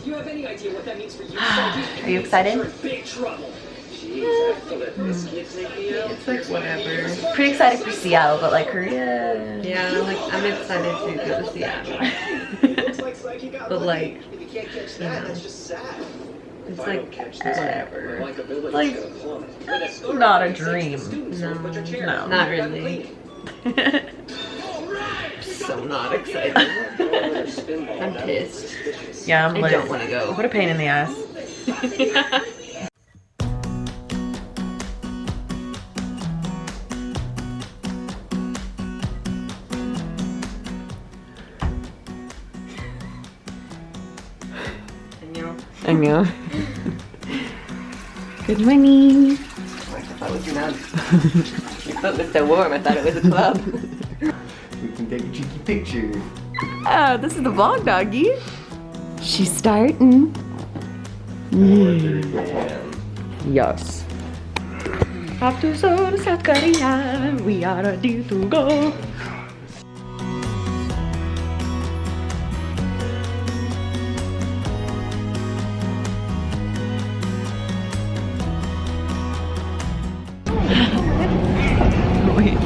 you have any idea what that means for you? Are you excited? Big trouble. It's like whatever. Pretty excited for Seattle, but like Korea. Yeah, like I'm excited to go to Seattle. But like, you know, it's like whatever. Like, not a dream. No, No. not really. So not excited. I'm pissed. Yeah, I don't want to go. What a pain in the ass. I know. Good morning. I thought it was not. Your foot was so warm, I thought it was a club. We can take a cheeky picture. Oh, this is the vlog, doggy. She's starting. Yes. After Seoul to South Korea, we are ready to go. Wait.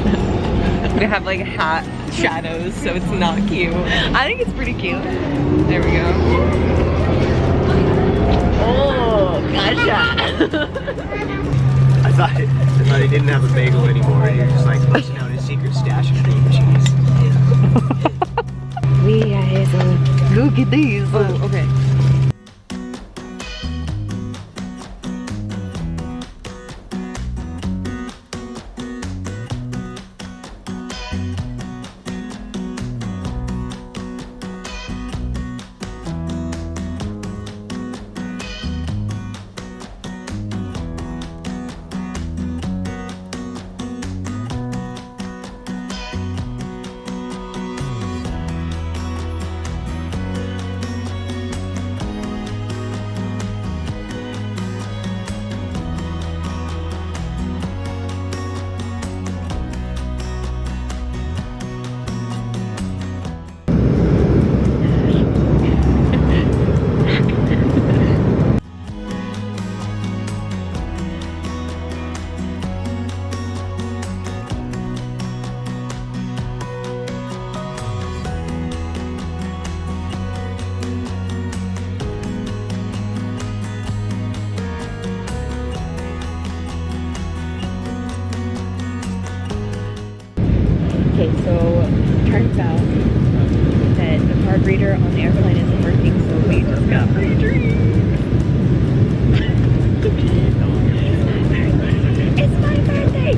We have like hat shadows, so it's not cute. I think it's pretty cute. There we go. Oh, gotcha. I thought he didn't have a bagel anymore. You're just like busting out his secret stash of cream cheese. We are here, so look at these. Oh, okay. Okay, so turns out that the card reader on the airplane isn't working, so we just got free drinks. It's my birthday!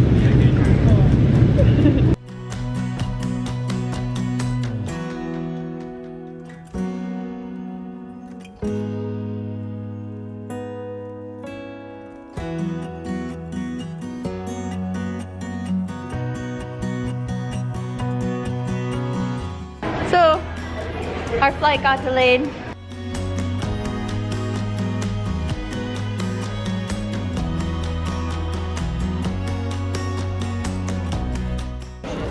So, our flight got delayed.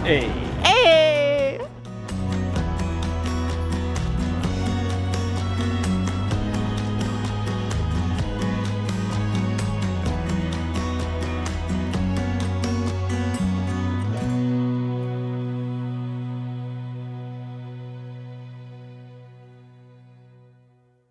Hey.